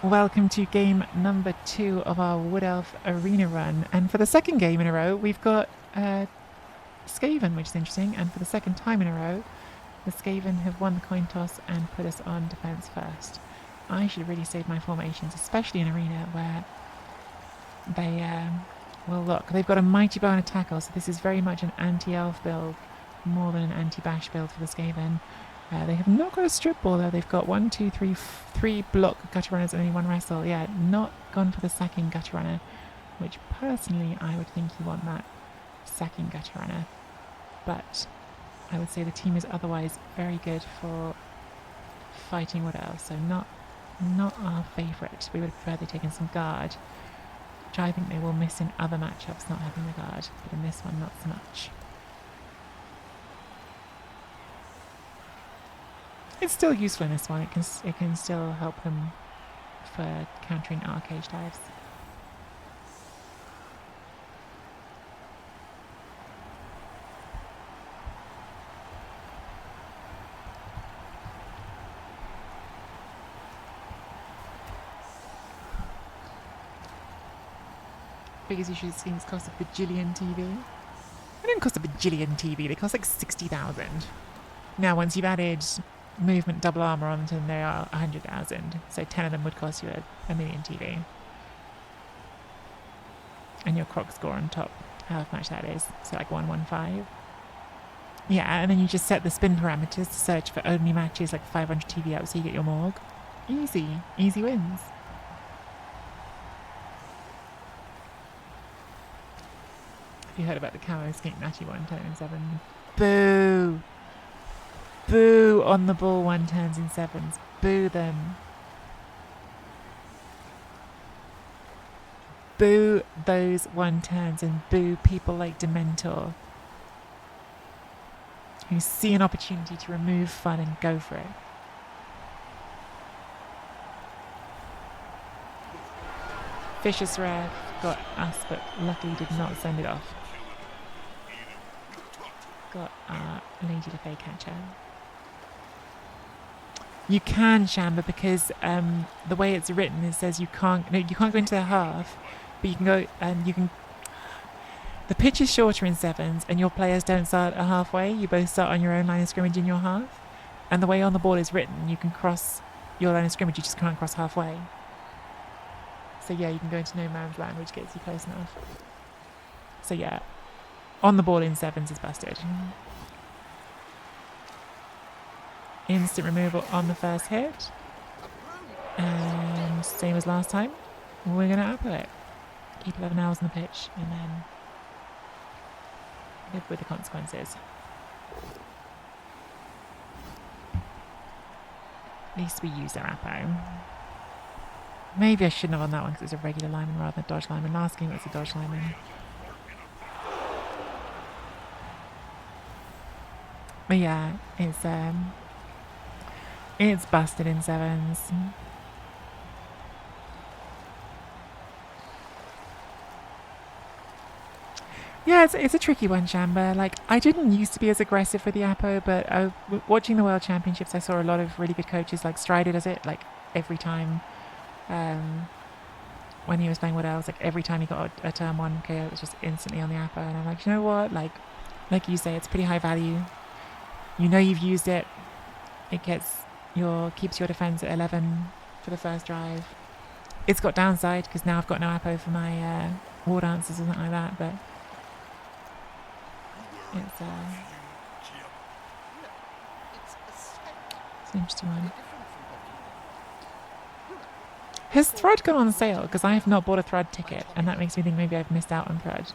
Welcome to game number 2 of our Wood Elf Arena run. And for the second game in a row, we've got Skaven, which is interesting. And for the second time in a row, the Skaven have won the coin toss and put us on defense first. I should really save my formations, especially in Arena, where they, well, look, they've got a Mighty Bow and a Tackle, so this is very much an anti-elf build, more than an anti-bash build for the Skaven. They have not got a strip ball though. They've got 3 block gutter runners and only 1 wrestle. Yeah, not gone for the sacking gutter runner, which personally I would think you want that sacking gutter runner. But I would say the team is otherwise very good for fighting Wood Elves, so not our favourite. We would have preferred they'd taken some guard, which I think they will miss in other matchups, not having the guard, but in this one not so much. It's still useful in this one. It can still help them for countering arcade dives. Biggest issue is things cost a bajillion TV. They don't cost a bajillion TV. They cost like 60,000. Now, once you've added movement double armor onto them, they are 100,000. So 10 of them would cost you a million TV. And your croc score on top, however much that is. So like 115. Yeah, and then you just set the spin parameters to search for only matches like 500 TV up so you get your morgue. Easy wins. Have you heard about the camo skink natty 1 turn in 7? Boo! Boo on the ball 1 turns in 7s. Boo them. Boo those 1 turns and boo people like Dementor who see an opportunity to remove fun and go for it. Vicious Ref got us, but luckily did not send it off. Got our Lady LeFay catcher. You can chamber because the way it's written, it says you can't go into their half, but you can go and you can. The pitch is shorter in 7s, and your players don't start at halfway. You both start on your own line of scrimmage in your half, and the way on the ball is written, you can cross your line of scrimmage. You just can't cross halfway. So yeah, you can go into no man's land, which gets you close enough. So yeah, on the ball in 7s is busted. Instant removal on the first hit. And same as last time, we're going to apple it. Keep 11 hours on the pitch and then live with the consequences. At least we used our appo. Maybe I shouldn't have on that one because it was a regular lineman rather than a dodge lineman. Last game it was a dodge lineman. But yeah, it's busted in 7s. Yeah, it's a tricky one, Chamber. Like, I didn't used to be as aggressive with the Apo, but watching the World Championships, I saw a lot of really good coaches. Like Strider does it, like every time. When he was playing Wood Elves, like every time he got a turn 1 KO, it was just instantly on the Apo. And I'm like, you know what? Like you say, it's pretty high value. You know you've used it. It keeps your defense at 11 for the first drive. It's got downside because now I've got no Apo for my war dances or something like that, but it's an interesting one. Has Thrud gone on sale? Because I have not bought a Thrud ticket, and that makes me think maybe I've missed out on Thrud.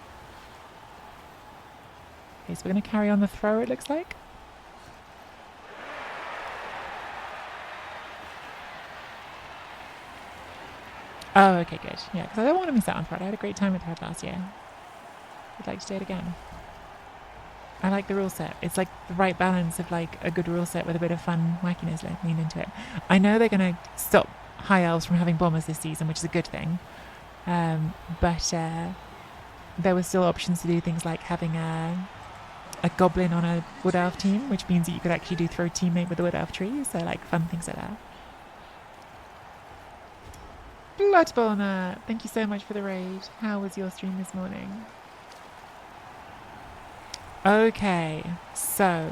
Okay, so we're going to carry on the throw, it looks like. Oh, okay, good. Yeah, because I don't want to miss out on Thrud. I had a great time with Thrud last year. I'd like to do it again. I like the rule set. It's like the right balance of like a good rule set with a bit of fun wackiness lean into it. I know they're going to stop High Elves from having bombers this season, which is a good thing. But there were still options to do things like having a goblin on a Wood Elf team, which means that you could actually do throw teammate with the Wood Elf tree. So like fun things like that. Bloodborne, thank you so much for the raid. How was your stream this morning? Okay, so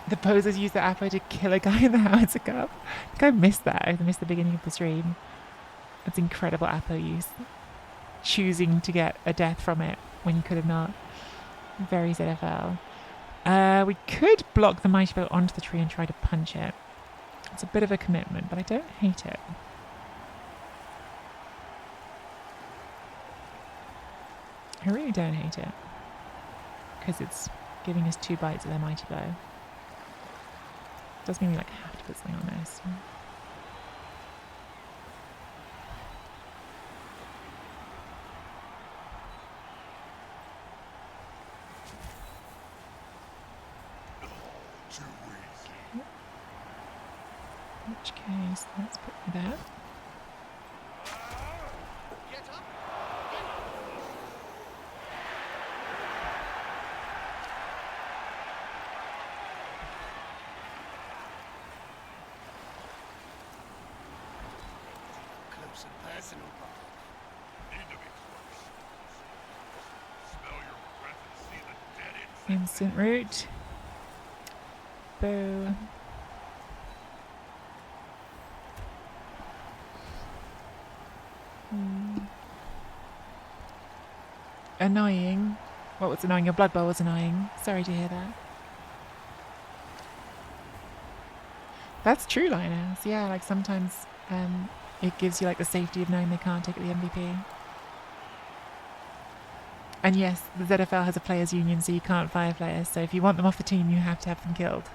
the posers used the Apo to kill a guy in the Howitzer Cup. I think I missed that. I missed the beginning of the stream. That's incredible Apo use. Choosing to get a death from it when you could have not. Very ZFL. We could block the mighty bow onto the tree and try to punch it. It's a bit of a commitment, but I don't hate it. I really don't hate it. Because it's giving us 2 bites of their mighty bow. Does mean we like have to put something on this. In which case, let's put that. Close and personal, Bob. Need to be close. Smell your breath and see the dead Instant root. Boo. Annoying. What was annoying? Your blood bowl was annoying. Sorry to hear that. That's true, Linus. Yeah, like sometimes it gives you like the safety of knowing they can't take the MVP. And yes, the ZFL has a players' union, so you can't fire players. So if you want them off the team, you have to have them killed.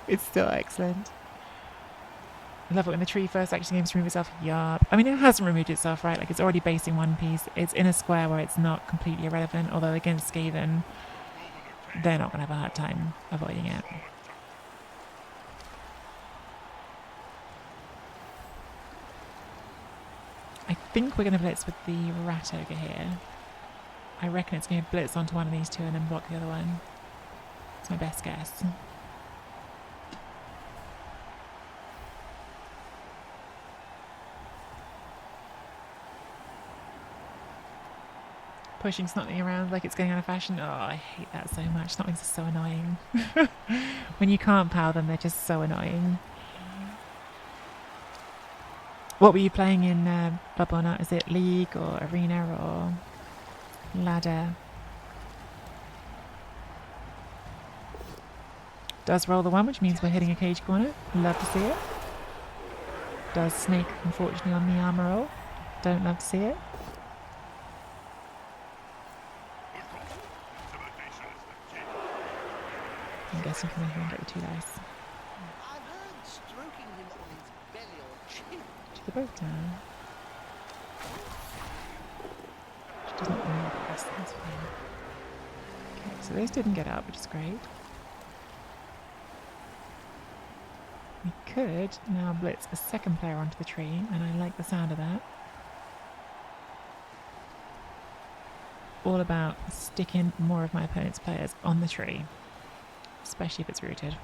It's still excellent. I love it when the tree first actually aims to remove itself. Yup. I mean, it hasn't removed itself, right? Like, it's already basing one piece. It's in a square where it's not completely irrelevant, although against Skaven, they're not going to have a hard time avoiding it. I think we're going to blitz with the rat ogre here. I reckon it's going to blitz onto one of these two and then block the other one. That's my best guess. Pushing something around like it's going out of fashion. Oh, I hate that so much. Something's so annoying. When you can't power them, they're just so annoying. What were you playing in Bloodborne? Is it League or Arena or Ladder? Does roll the 1, which means we're hitting a cage corner. Love to see it. Does snake, unfortunately, on the armor roll. Don't love to see it. I'm guessing from here and get the 2 dice. I've heard stroking him on his belly or chin. To the boat now. She doesn't move us, that's fine. Okay, so those didn't get up, which is great. We could now blitz a second player onto the tree, and I like the sound of that. All about sticking more of my opponent's players on the tree. Especially if it's rooted.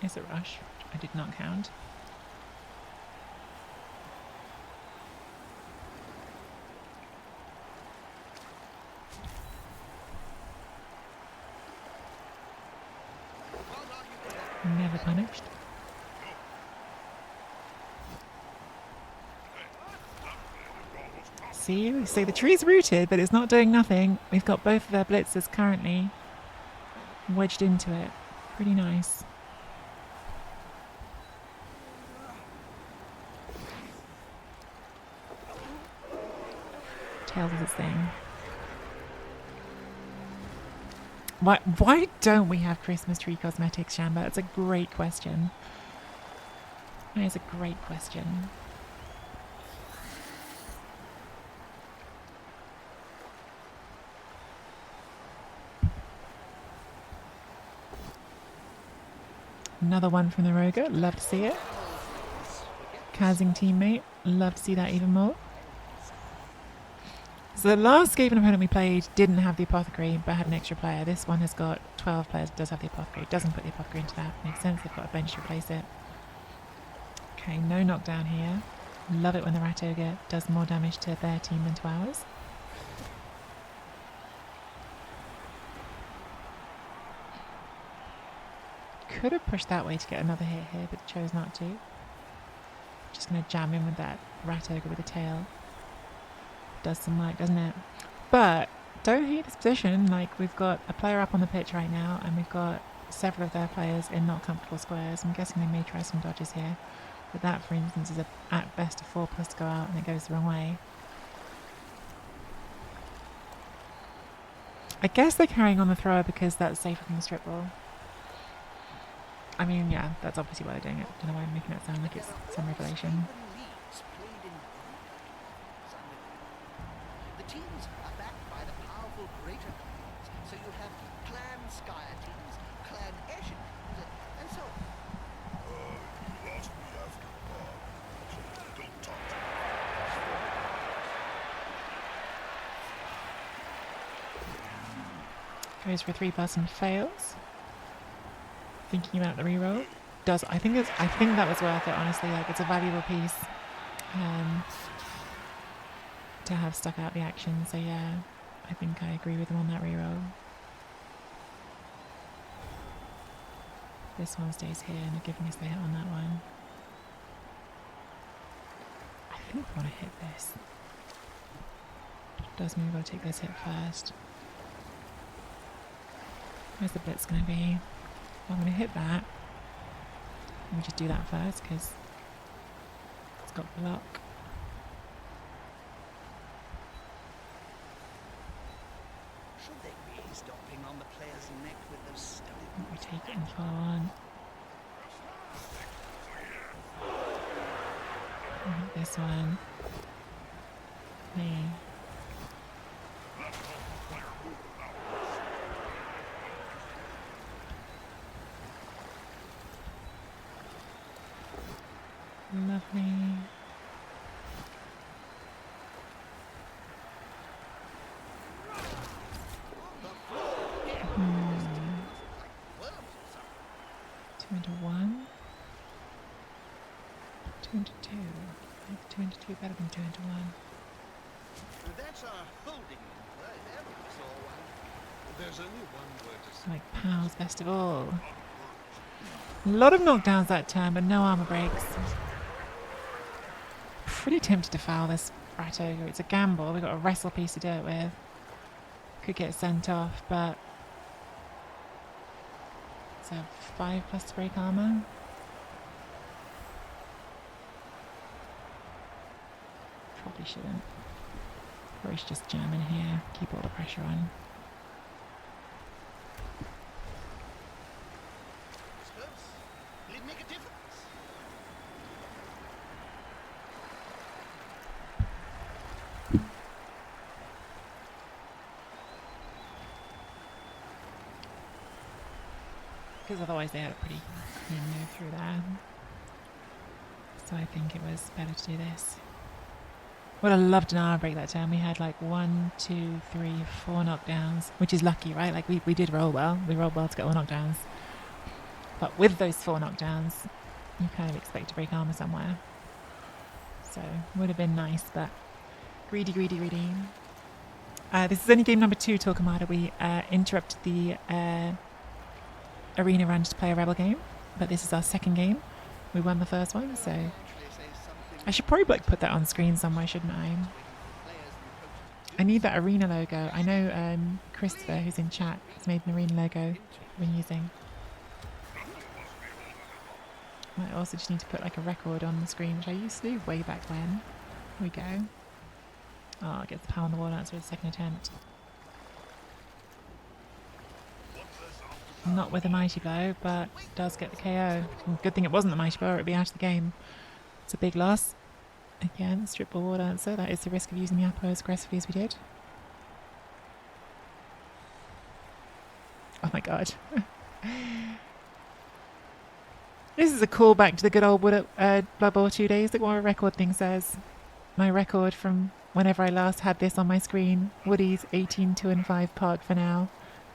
Is a rush, which I did not count. Never punished. See, so the tree's rooted, but it's not doing nothing. We've got both of their blitzers currently wedged into it. Pretty nice. Tails is its thing. Why don't we have Christmas tree cosmetics, Shamba? That's a great question. That is a great question. Another one from the Roger. Love to see it. Kazing teammate. Love to see that even more. So the last Skaven opponent we played didn't have the Apothecary, but had an extra player. This one has got 12 players, does have the Apothecary. Doesn't put the Apothecary into that. Makes sense, they've got a bench to replace it. Okay, no knockdown here. Love it when the Rat Ogre does more damage to their team than to ours. Could have pushed that way to get another hit here, but chose not to. Just going to jam in with that Rat Ogre with a tail. Does some work, doesn't it? But don't hate this position. Like, we've got a player up on the pitch right now, and we've got several of their players in not comfortable squares. I'm guessing they may try some dodges here. But that, for instance, is at best a 4+ to go out, and it goes the wrong way. I guess they're carrying on the thrower because that's safer from the strip ball. I mean, yeah, that's obviously why they're doing it. Don't know why I'm making it sound like it's some revelation. The teams are backed by the powerful greater clans, so you have clan Skyer teams, clan Eshin teams, and so on. You lost me after so don't talk to me. Goes for 3+ and fails. Thinking about the reroll. I think that was worth it, honestly. Like, it's a valuable piece to have stuck out the action. So yeah, I think I agree with him on that reroll. This one stays here and they're giving us the hit on that one. I think I want to hit this. Does mean we've got to take this hit first. Where's the blitz going to be? I'm going to hit that. Let me just do that first because it's got block. Should they be stomping on the player's neck with those studded Let me take it and follow on. Hit this one. Me. Lovely. Two into one. 2 into 2. I think 2 into 2 better than 2 into 1. That's our holding number, if ever I saw one. There's only one word to say. Like pals, best of all. A lot of knockdowns that turn, but no armor breaks. Pretty tempted to foul this Rat Ogre. It's a gamble. We've got a wrestle piece to do it with. Could get sent off, but it's a 5+ to break armor. Probably shouldn't. Probably should just jam in here, keep all the pressure on. Will it make a difference? Because otherwise they had a pretty clean move through there. So I think it was better to do this. Would have loved an armor break that turn. We had like 1, 2, 3, 4 knockdowns, which is lucky, right? Like we did roll well. We rolled well to get all knockdowns. But with those 4 knockdowns, you kind of expect to break armor somewhere. So would have been nice, but greedy, greedy, greedy. This is only game number 2, Torquemada. We interrupted the arena run to play a rebel game, but this is our second game. We won the first one, so I should probably like put that on screen somewhere, shouldn't I? I need that arena logo. I know Christopher, who's in chat, has made an arena logo we've been using. Might also just need to put like a record on the screen, which I used to do way back when. Here we go. Oh, I get the power on the wall answer for the second attempt. Not with a mighty blow, but does get the KO. Good thing it wasn't the mighty blow, or it'd be out of the game. It's a big loss. Again, strip ball war dancer. That is the risk of using the Apo as aggressively as we did. Oh my god. This is a callback to the good old Blood Bowl 2 days. Look what my record thing says. My record from whenever I last had this on my screen. Woody's 18, 2 and 5 Pog for now.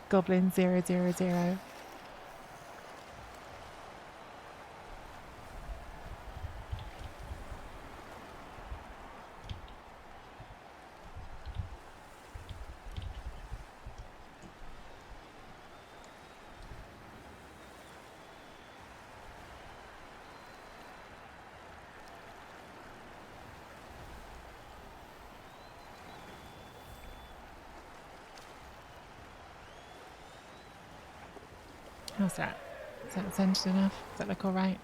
Goblin 0, 0, 0. How's that? Is that centered enough? Does that look alright?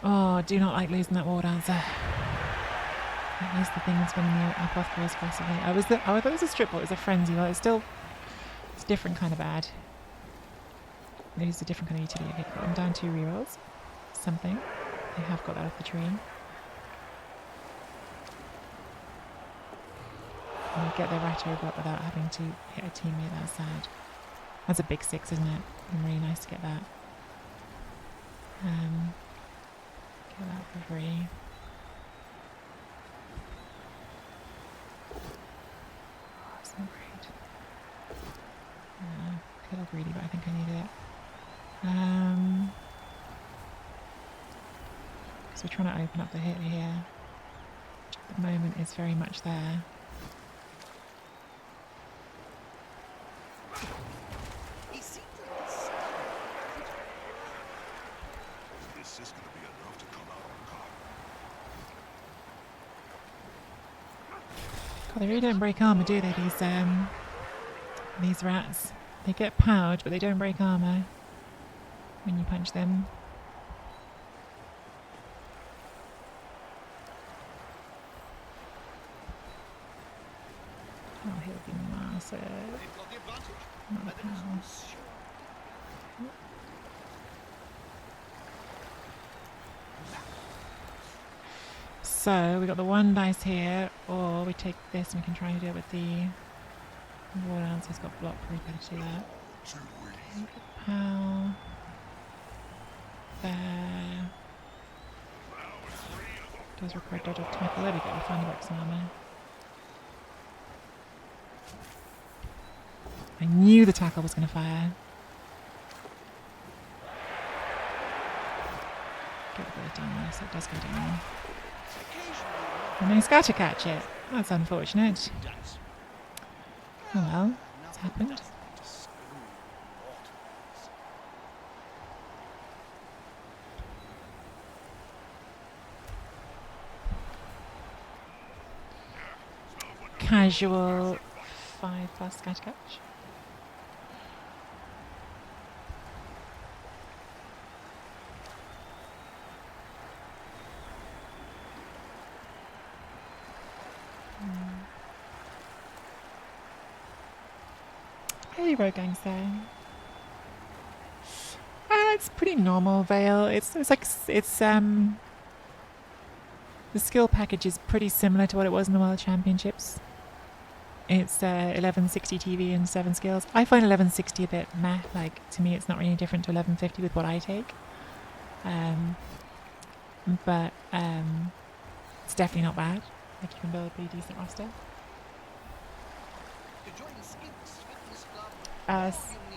Oh, do not like losing that war dancer. That is the thing that's winning the apothecaries aggressively. I thought it was a strip ball, it was a frenzy. Well, it's a different kind of bad. It is a different kind of utility. Okay, cool. I'm down 2 rerolls. Something. I have got that off the tree. And get their right over up without having to hit a teammate. That's sad. That's a big 6, isn't it? And really nice to get that. Get that for free. Oh, it's not great. A little greedy, but I think I need it. Because we're trying to open up the hit here. Which at the moment is very much there. God, they really don't break armor, do they? These rats. They get powered, but they don't break armor when you punch them. Oh, he'll be massive. Not a power. So we got the 1 dice here, or we take this and we can try and do it with the war dance. He's got block, probably better to do that. Okay, pow. There. Does require dodge or tackle. There we go, we found the Rex armor. I knew the tackle was going to fire. Get the bird down there, so it does go down. And I scatter catch it. That's unfortunate. Oh well, it's happened. Casual 5+ scatter catch. Hey, Road Gangster. It's pretty normal, Vale. It's the skill package is pretty similar to what it was in the World Championships. It's 1160 TV and 7 skills. I find 1160 a bit meh. Like, to me, it's not really different to 1150 with what I take. But it's definitely not bad. Like, you can build a pretty decent roster.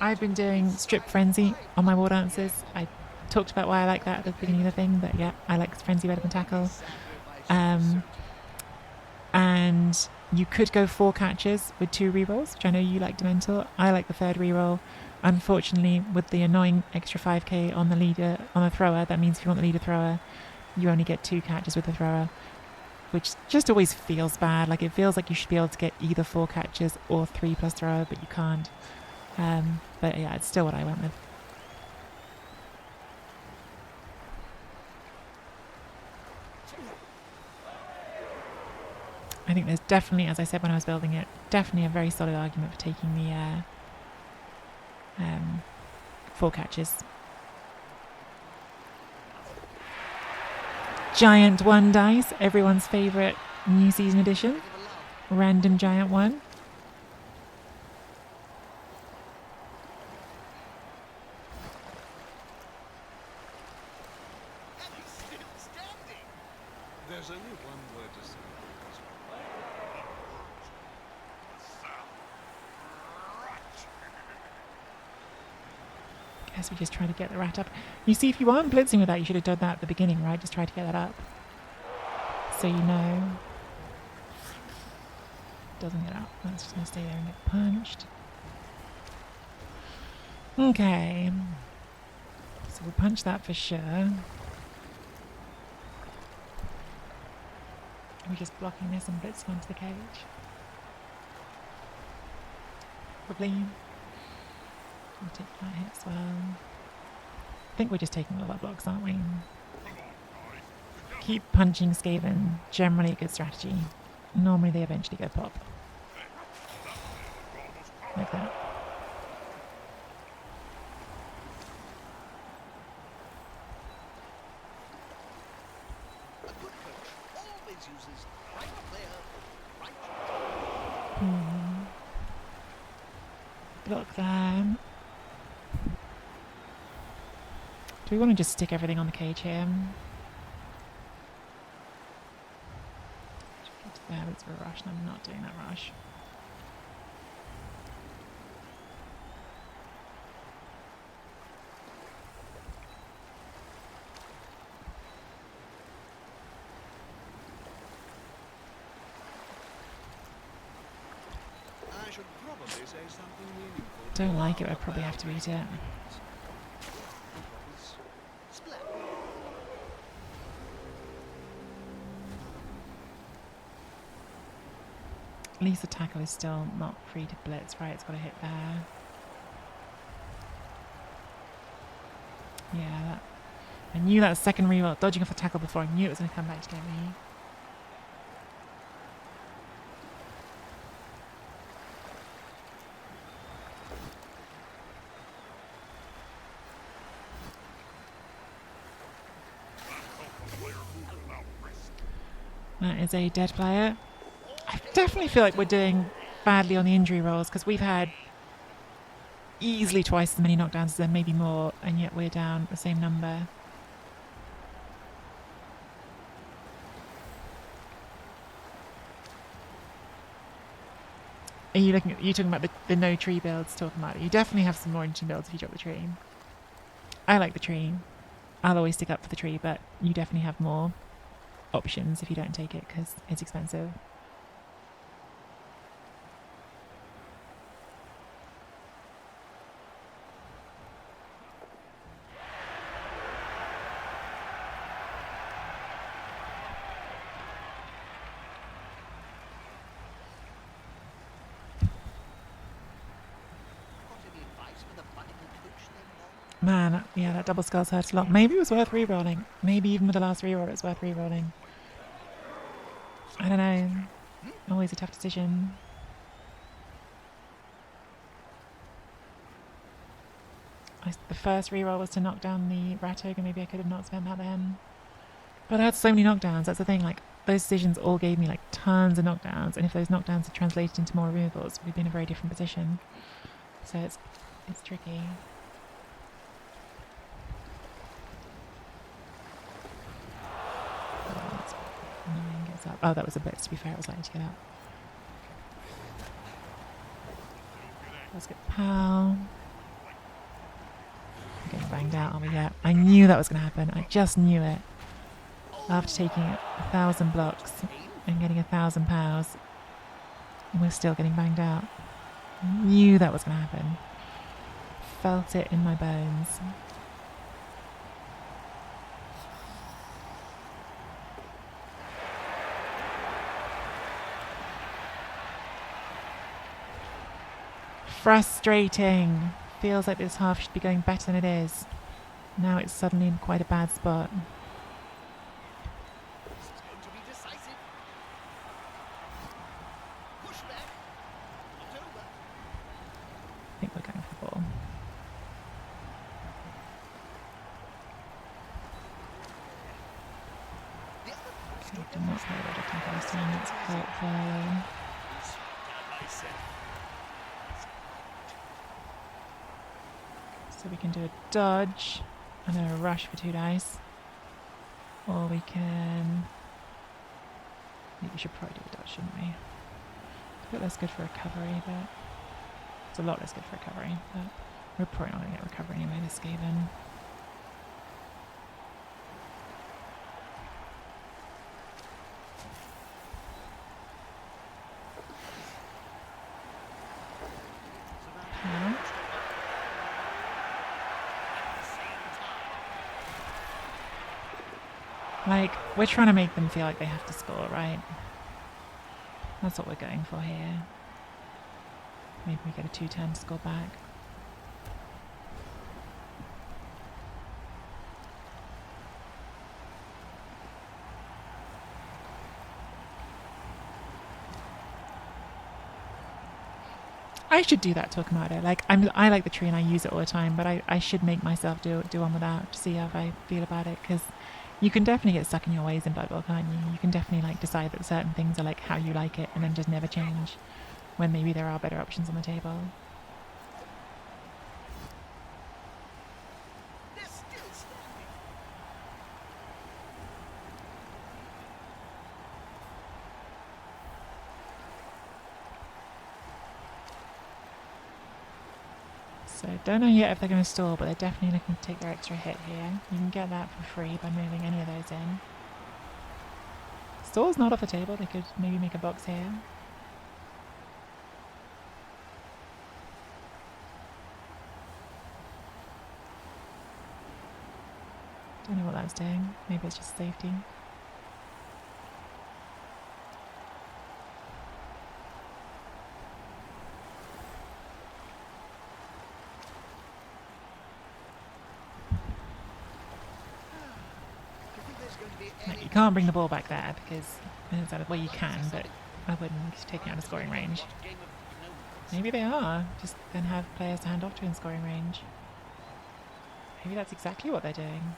I've been doing Strip Frenzy on my war dancers. I talked about why I like that at the beginning of the thing, but yeah, I like Frenzy better than Tackle. And you could go 4 catches with 2 rerolls, which I know you like Dementor. I like the 3rd reroll. Unfortunately, with the annoying extra 5k on the thrower, that means if you want the leader thrower, you only get 2 catches with the thrower, which just always feels bad. Like, it feels like you should be able to get either 4 catches or 3 plus thrower, but you can't. But yeah, it's still what I went with. I think there's definitely, as I said when I was building it, definitely a very solid argument for taking the 4 catches. Giant 1 dice, everyone's favourite new season edition. Give a love. Random giant 1. And he's still standing. There's only one word to say. Guess we just try to get the rat up. You see, if you aren't blitzing with that, you should have done that at the beginning, right? Just try to get that up. So you know. Doesn't get up. That's just going to stay there and get punched. Okay. So we'll punch that for sure. Are we just blocking this and blitzing onto the cage? Probably. We'll take that hit as well. I think we're just taking all of our blocks, aren't we? Keep punching Skaven. Generally a good strategy. Normally they eventually go pop. Like that. A good coach always uses right player, right Block them. Do we want to just stick everything on the cage here? There, it's for a rush, and I'm not doing that rush. I should probably say something meaningful. Don't like it, I'd probably have to eat it. split. At least the tackle is still not free to blitz, right? It's got to hit there. Yeah, that. I knew that second reroll, dodging off the tackle before, I knew it was going to come back to get me. That is a dead player. I definitely feel like we're doing badly on the injury rolls because we've had easily twice as many knockdowns as them, maybe more, and yet we're down the same number. Are you looking at, you talking about the no tree builds? Talking about it. You definitely have some more interesting builds if you drop the tree. I like the tree. I'll always stick up for the tree, but you definitely have more options if you don't take it because it's expensive. Got any advice for the budding coach then, though? Man, yeah, that double skulls hurts a lot. Maybe it was worth re-rolling. Maybe even with the last reroll it was worth re-rolling. I don't know. Always a tough decision. The first reroll was to knock down the rat ogre. Maybe I could have not spent that then. But I had so many knockdowns. That's the thing. Like, those decisions all gave me like tons of knockdowns. And if those knockdowns had translated into more removals, we'd be in a very different position. So it's tricky. Gets up. Oh, that was a blitz, to be fair. I was likely to get up. Let's get Pal. I'm getting banged out, aren't we? Yeah. I knew that was going to happen. I just knew it. After taking 1,000 blocks and getting 1,000 pows, and we're still getting banged out. Knew that was going to happen. Felt it in my bones. Frustrating. Feels like this half should be going better than it is. Now it's suddenly in quite a bad spot. This is going to be decisive. Did not play red attack last time, that's helpful. So we can do a dodge and then a rush for 2 dice. Or we can... I think we should probably do a dodge, shouldn't we? It's a bit less good for recovery, but... It's a lot less good for recovery, but we're probably not going to get recovery anyway, this skaven. Yeah. Like, we're trying to make them feel like they have to score, right? That's what we're going for here. Maybe we get a 2-turn to score back. I should do that to a Kamado. Like, I like the tree and I use it all the time, but I should make myself do one without to see how I feel about it, because you can definitely get stuck in your ways in Blood Bowl, can't you? You can definitely like decide that certain things are like how you like it and then just never change when maybe there are better options on the table. They're still standing. So don't know yet if they're going to stall, but they're definitely looking to take their extra hit here. You can get that for free by moving any of those in. Stall's not off the table, they could maybe make a box here. Don't know what that's doing. Maybe it's just safety. Do you think there's going to be Like, any you can't bring the ball back there because it's out of, well, you can, but I wouldn't take it out of scoring range. What game of gnomes? Maybe they are. Just then have players to hand off to in scoring range. Maybe that's exactly what they're doing.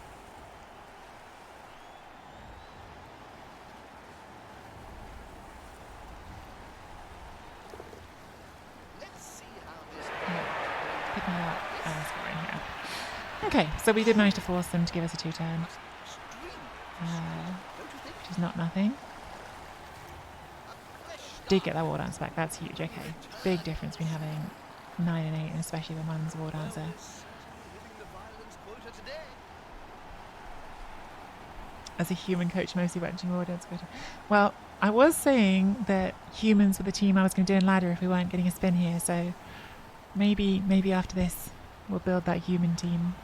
Let's see how this Yeah, picking it up and scoring here. Okay, so we did manage to force them to give us a 2-turn, extreme, don't you think? which is not nothing. Fresh Did get that war dance back, that's huge, okay. Big difference between having 9 and 8, and especially when one's a war dancer. Living the violence quota today. As a human coach, mostly watching war dance. Well, I was saying that humans were the team I was going to do in ladder if we weren't getting a spin here, so maybe after this we'll build that human team.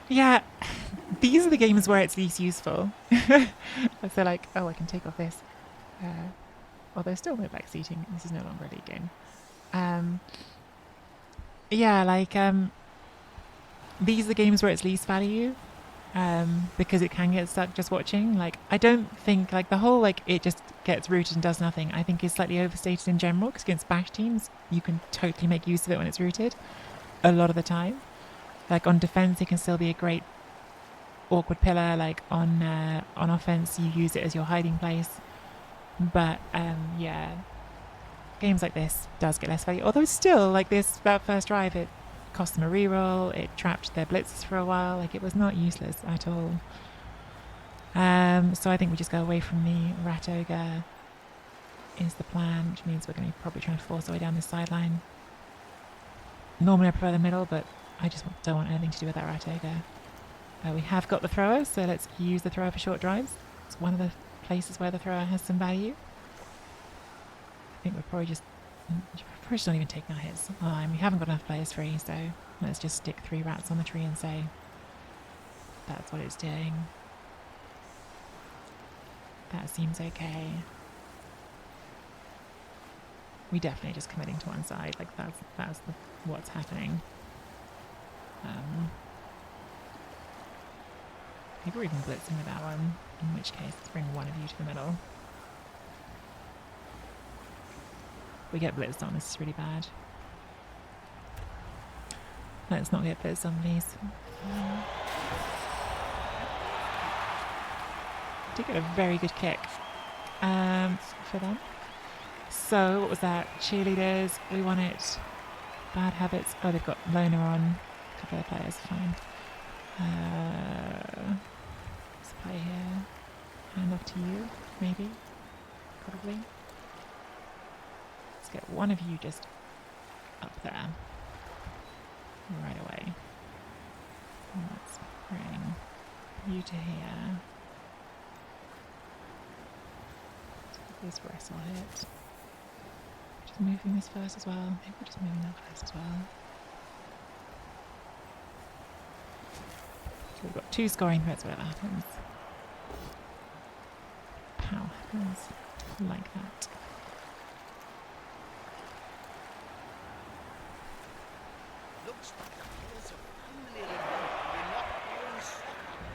Yeah, these are the games where it's least useful. So like, oh, I can take off this. Although still no back seating. This is no longer a league game. Yeah, like, these are the games where it's least value. Because it can get stuck just watching. Like, I don't think, like, the whole, like, it just gets rooted and does nothing, I think is slightly overstated in general, because against bash teams, you can totally make use of it when it's rooted. A lot of the time. Like, on defense, it can still be a great awkward pillar. Like, on offense, you use it as your hiding place. But, yeah, games like this does get less value. Although still, like this, that first drive, it cost them a reroll. It trapped their blitzes for a while. Like, it was not useless at all. So I think we just go away from the Rat Ogre is the plan, which means we're going to probably try and force our way down this sideline. Normally I prefer the middle, but I just don't want anything to do with that Rat Ogre. We have got the thrower, so let's use the thrower for short drives. It's one of the places where the thrower has some value. I think we're probably just not even taking our hits. We haven't got enough players free, so let's just stick 3 rats on the tree and say that's what it's doing. That seems okay. We definitely just committing to one side. Like, that's what's happening. Maybe we're even blitzing with that one, in which case let's bring one of you to the middle. We get blitzed on. This is really bad. Let's not get blitzed on, please. Did get a very good kick for them. So what was that? Cheerleaders. We want it. Bad habits. Oh, they've got loner on. A couple of players. Fine. Let's play here. Hand off to you, maybe. Probably. Let's get one of you just up there. Right away. And let's bring you to here. This wrestle hit. Just moving this first as well. Maybe we're just moving that first as well. So we've got 2 scoring threats, whatever happens. Pow happens like that. Looks like the players have finally remembered we're not playing soccer.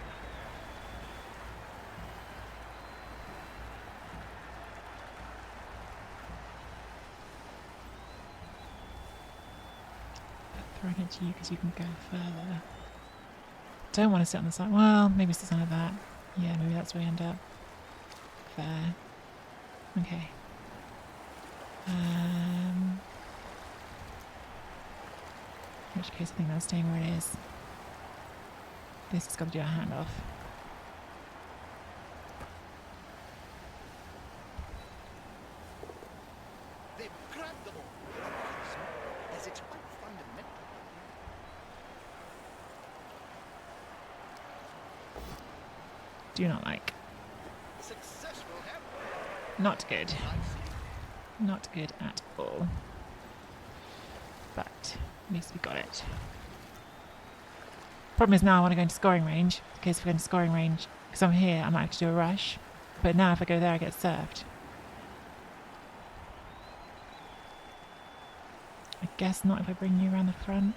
Throwing it to you because you can go further. Don't want to sit on the side. Well, maybe sit like that. Yeah, maybe that's where we end up. Fair. Okay. In which case I think that's staying where it is. This has got to do a handoff. They've grabbed the ball. As it's quite fundamental. Do not like. Successful help. Not good. I see. Not good at all. But at least we got it. Problem is now I want to go into scoring range. Because if I go into scoring range, because I'm here, I might have to do a rush. But now if I go there, I get served. I guess not if I bring you around the front.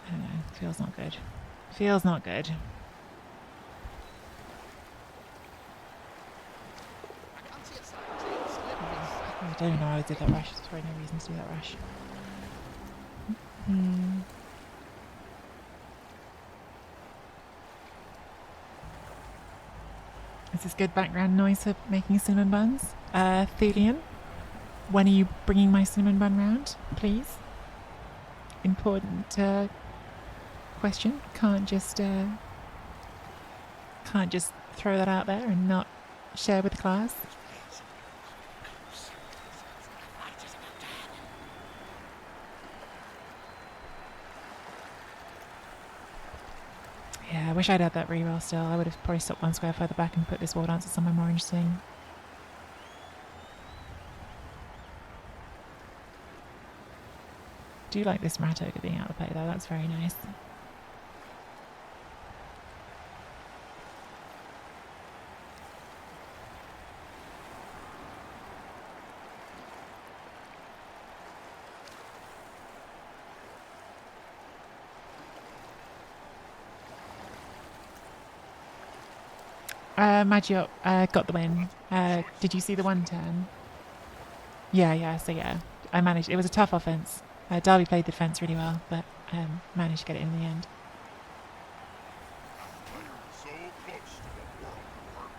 I don't know. Feels not good. Feels not good. I can't see a sign saying slippery side. I don't even know why I did that rush. There's probably no reason to do that rush. Is this good background noise for making cinnamon buns? Thelian, when are you bringing my cinnamon bun round, please? Important question. Can't just throw that out there and not share with the class. Yeah, I wish I'd had that reroll still. I would have probably stopped 1 square further back and put this wall dancer somewhere more interesting. Do like this rat ogre being out of play though, that's very nice. Maggiot got the win. Did you see the 1 turn? Yeah, so yeah. I managed. It was a tough offense. Derby played the defense really well, but managed to get it in the end. So close to a world of hurt.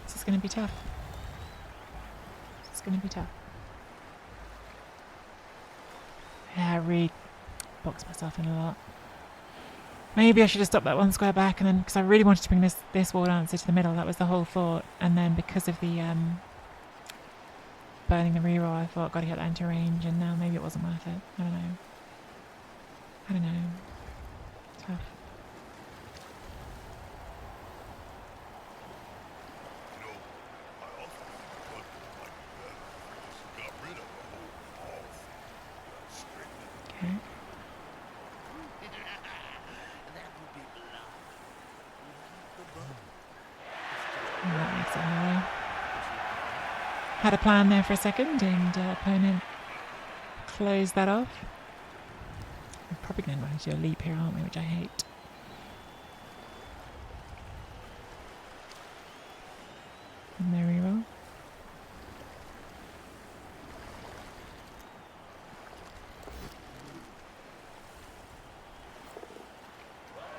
This is going to be tough. This is going to be tough. Yeah, I really boxed myself in a lot. Maybe I should have stopped that 1 square back, and then because I really wanted to bring this wall dancer to the middle, that was the whole thought. And then because of the burning the reroll, I thought, got to get that into range, and now maybe it wasn't worth it. I don't know. Tough. You know, I often think blood might be better if we just got rid of the whole ball thing. Straighten it. Okay. That would be blood. Like the bone. And that That makes it anyway. Had a plan there for a second, and opponent closed that off. We're probably going to manage to do a leap here, aren't we? Which I hate. And there we roll.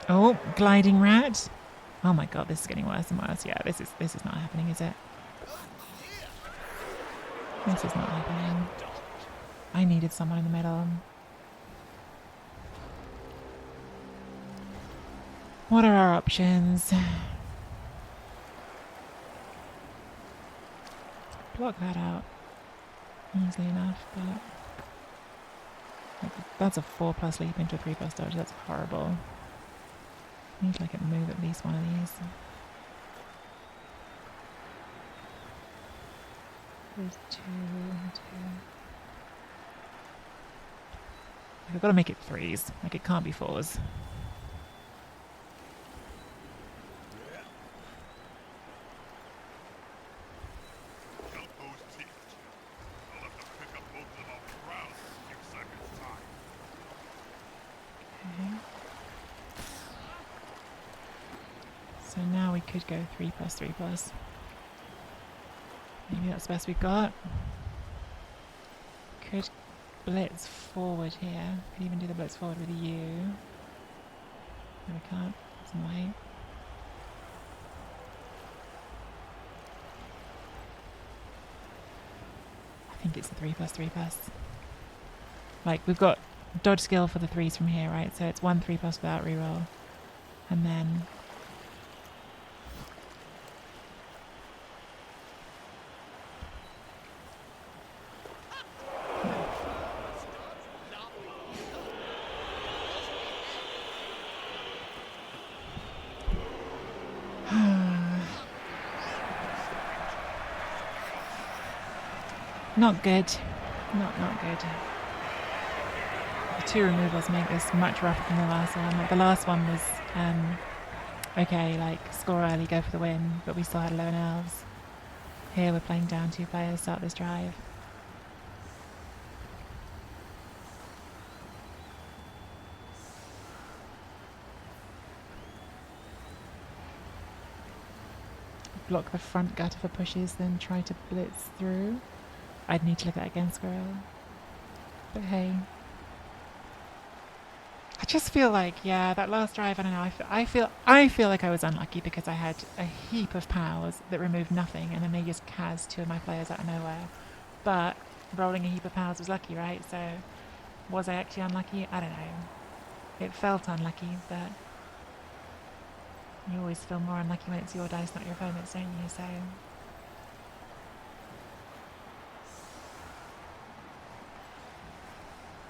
Oh, gliding rat. Oh my god, this is getting worse and worse. Yeah, this is not happening, is it? This is not happening. I needed someone in the middle. What are our options? Block that out easily enough, but that's a 4+ leap into a 3+ dodge. That's horrible. Need to move at least one of these. There's two. We've got to make it 3s. It can't be 4s. Count those teeth. I'll have to pick up both of them off the ground in a few seconds' time. Okay. So now we could go 3+, 3+. Maybe that's the best we've got. Could blitz forward here. Could even do the blitz forward with a U. No, we can't. It's in the way. I think it's the 3+, 3+. We've got dodge skill for the 3s from here, right? So it's 1 3+ without reroll. And then not good. Not good. The 2 removals make this much rougher than the last one. The last one was okay, score early, go for the win, but we still had 11 elves. Here we're playing down 2 players, start this drive. Block the front gutter for pushes, then try to blitz through. I'd need to look at that again, Squirrel. But hey. I just feel that last drive, I don't know, I feel like I was unlucky because I had a heap of powers that removed nothing and then they just cast 2 of my players out of nowhere. But rolling a heap of powers was lucky, right? So was I actually unlucky? I don't know. It felt unlucky, but you always feel more unlucky when it's your dice, not your opponent's, don't you? So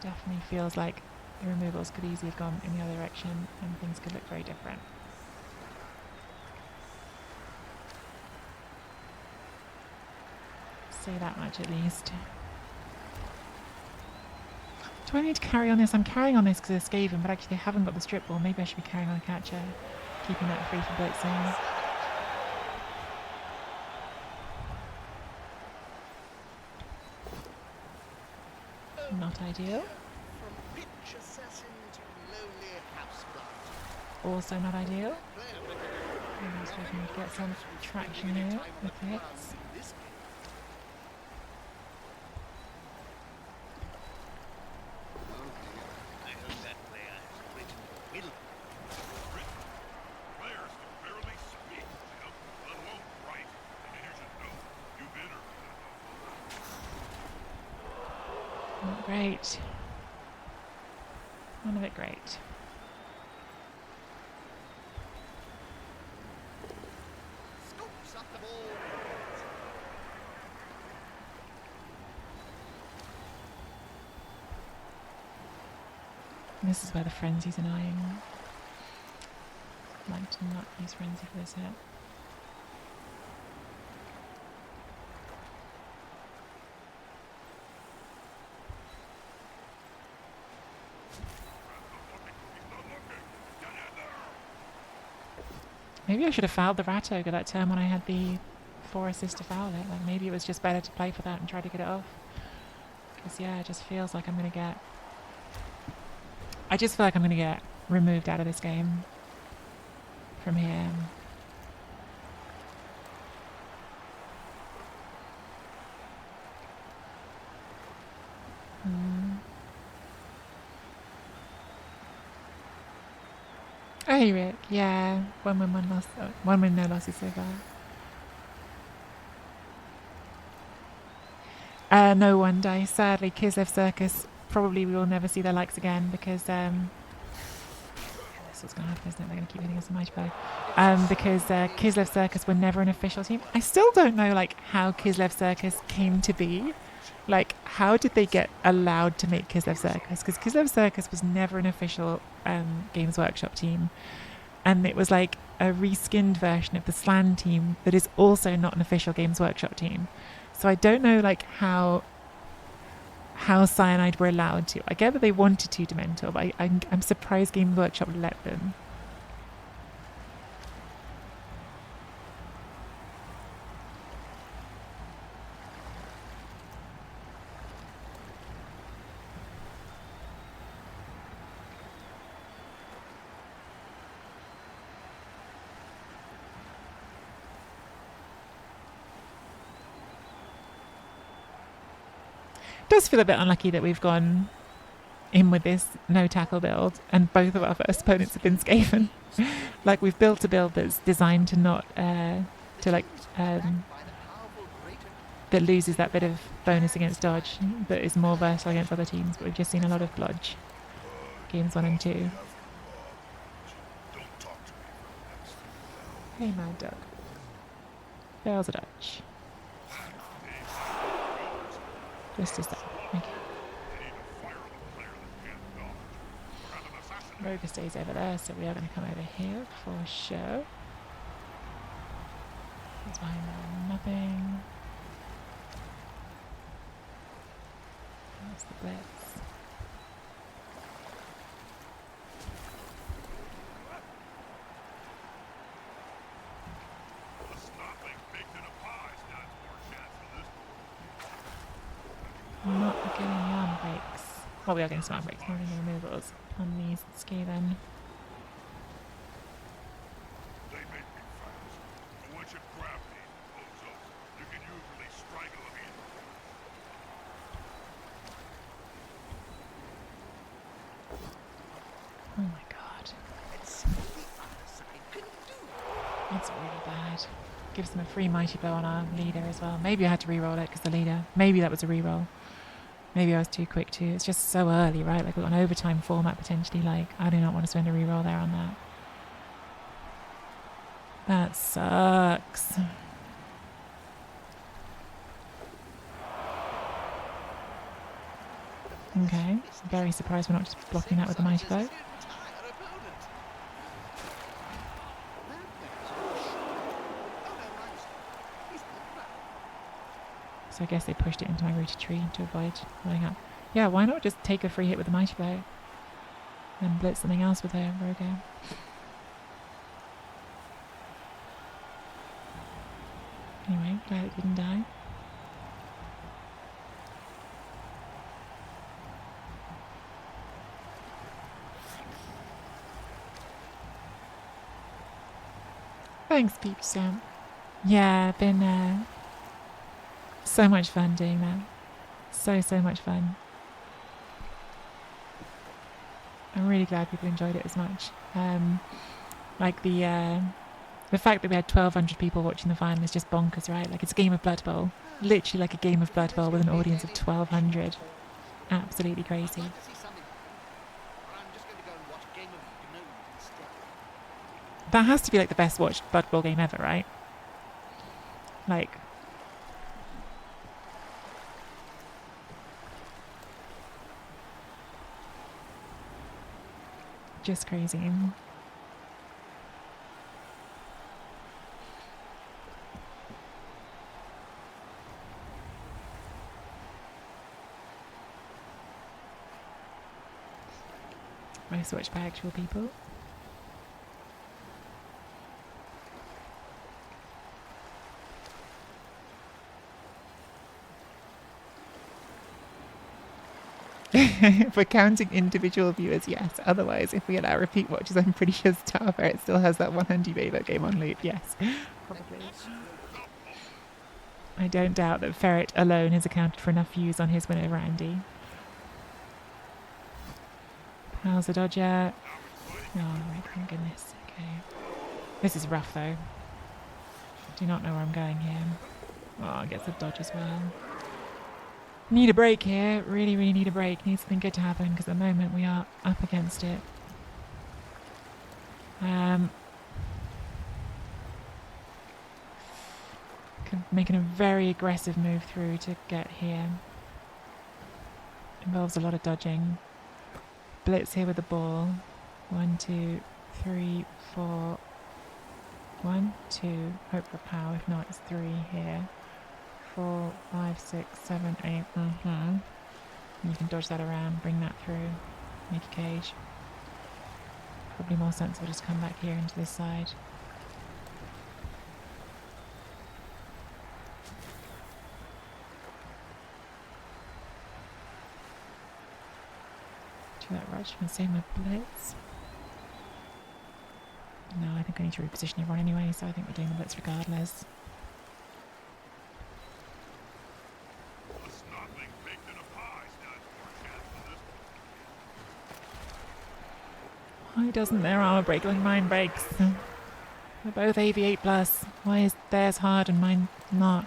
definitely feels like the removals could easily have gone in the other direction and things could look very different. Say that much at least. Do I need to carry on this? I'm carrying on this because they're skaven, but actually they haven't got the strip ball. Maybe I should be carrying on a catcher, keeping that free for blitzing. Not ideal. From pitch assassin to lowly houseplant. Also not ideal. Maybe just looking to get some traction here with the hits. I hope that player has written will. Players can barely speak, Jim, let alone write. And you should know, you better. Not great. None of it great. Scoops up the ball. This is where the frenzy's annoying. I'd like to not use frenzy for this hit. Maybe I should have fouled the rat ogre that turn when I had the 4 assists to foul it. Like maybe it was just better to play for that and try to get it off. Because yeah, it just feels like I'm gonna get. I just feel like I'm gonna get removed out of this game from here. Oh, hey Rick. Yeah, 1 win, 1 loss. 1 win, no losses so far. No one dice. Sadly, Kislev Circus, probably we will never see their likes again because this is what's going to happen, isn't it? They're going to keep hitting us on Mighty Blow. Because Kislev Circus were never an official team. I still don't know like how Kislev Circus came to be. Like, how did they get allowed to make Kislev Circus? Because Kislev Circus was never an official Games Workshop team. And it was like a reskinned version of the Slan team that is also not an official Games Workshop team. So I don't know like how Cyanide were allowed to. I get that they wanted to Dementor, but I'm surprised Games Workshop let them. Does feel a bit unlucky that we've gone in with this no tackle build and both of our first opponents have been Skaven. Like we've built a build that's designed to not that loses that bit of bonus against dodge, but is more versatile against other teams. But we've just seen a lot of blodge. Games 1 and 2. Don't talk to me for the next Hey Mad Dog. Fails a dodge. Just a sec. Okay. Roger stays over there, so we are going to come over here for sure. That's behind there, nothing. That's the blitz. I'm not getting arm breaks. Well, we are getting some arm breaks, not any removals on these Skaven. They make me fast. But once you grab me, bozo, you can usually strangle them easily. Oh my god. It's the other side can do. That's really bad. Gives them a free Mighty Blow on our leader as well. Maybe I had to re-roll it because the leader. Maybe that was a re-roll. Maybe I was too quick too. It's just so early, right? Like we've got an overtime format potentially. Like I do not want to spend a re-roll there on that. That sucks. Okay. Very surprised we're not just blocking that with the Mighty Blow. So I guess they pushed it into my rooted tree to avoid rolling up. Yeah, why not just take a free hit with the Mighty Blow and blitz something else with her Rogo? Anyway, glad it didn't die. Thanks, Peep Stamp. Yeah, been so much fun doing that. So much fun. I'm really glad people enjoyed it as much. Like the fact that we had 1,200 people watching the final is just bonkers, right? Like it's a game of Blood Bowl. Literally like a game of Blood Bowl with an audience of 1,200. Absolutely crazy. That has to be like the best watched Blood Bowl game ever, right? Like... just crazy. Most watched by actual people. If we're counting individual viewers, yes. Otherwise, if we allow repeat watches, I'm pretty sure Star Ferret still has that one Andy Baylor game on loop. Yes, probably. I don't doubt that Ferret alone has accounted for enough views on his win over Andy. How's the dodger? Oh, right, thank goodness. Okay. This is rough, though. Do not know where I'm going here. Oh, gets the dodge as well. Need a break here. Really, really need a break. Need something good to happen because at the moment we are up against it. Making a very aggressive move through to get here. Involves a lot of dodging. Blitz here with the ball. 1, 2, 3, 4. 1, 2. Hope for power. If not, it's 3 here. 4, 5, 6, 7, 8. And you can dodge that around, bring that through, make a cage. Probably more sensible just come back here into this side. Do that rush and save my blitz. No, I think I need to reposition everyone anyway, so I think we're doing the blitz regardless. Why doesn't their armor break like mine breaks? They're both AV8+. Why is theirs hard and mine not?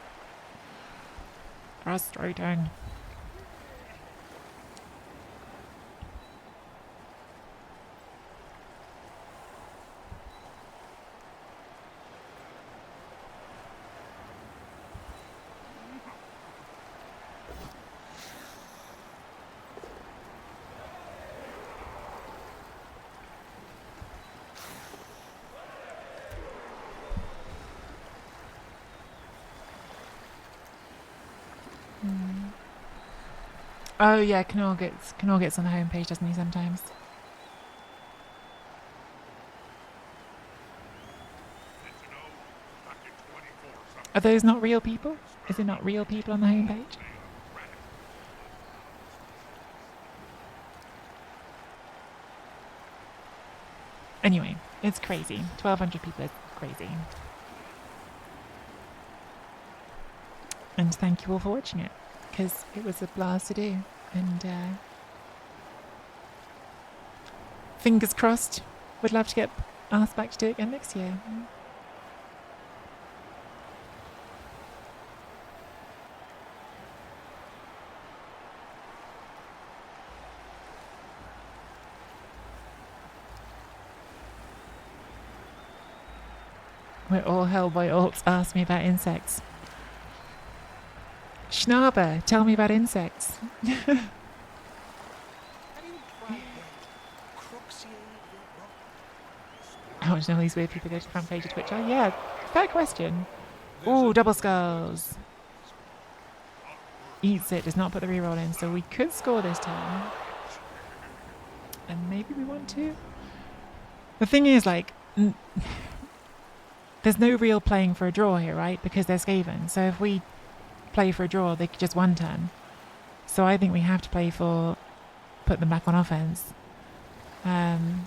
Frustrating. Oh yeah, Knorr gets on the homepage, doesn't he, sometimes? Are those not real people? Is it not real people on the homepage? Anyway, it's crazy. 1,200 people is crazy. And thank you all for watching it, because it was a blast to do. And fingers crossed, would love to get asked back to do it again next year. We're all held by orcs. Ask me about insects. Schnarber, tell me about insects. Have you tried Crooksy? How much do all these weird people go to the front page of Twitch? Oh yeah, fair question. Ooh, double skulls. Eats it, does not put the reroll in, so we could score this turn. And maybe we want to. The thing is, like, there's no real playing for a draw here, right? Because they're Skaven. So if we play for a draw, they could just one turn. So I think we have to play for put them back on offense. In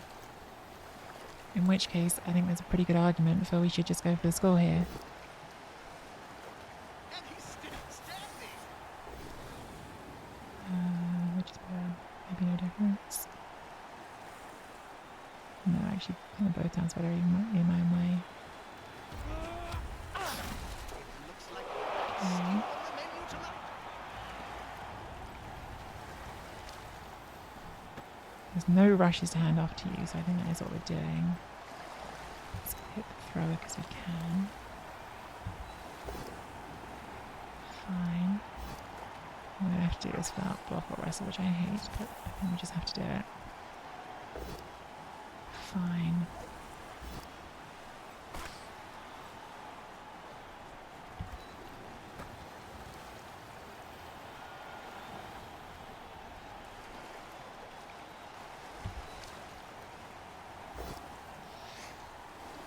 which case, I think there's a pretty good argument for we should just go for the score here. And he's still standing. Which is better? Maybe no difference. No, actually, both sounds better in my own way. Looks like Okay. on the menu tonight. There's no rushes to hand off to you, so I think that is what we're doing. Let's hit the thrower because we can. Fine. I'm going to have to do this without block or wrestle, which I hate, but I think we just have to do it. Fine.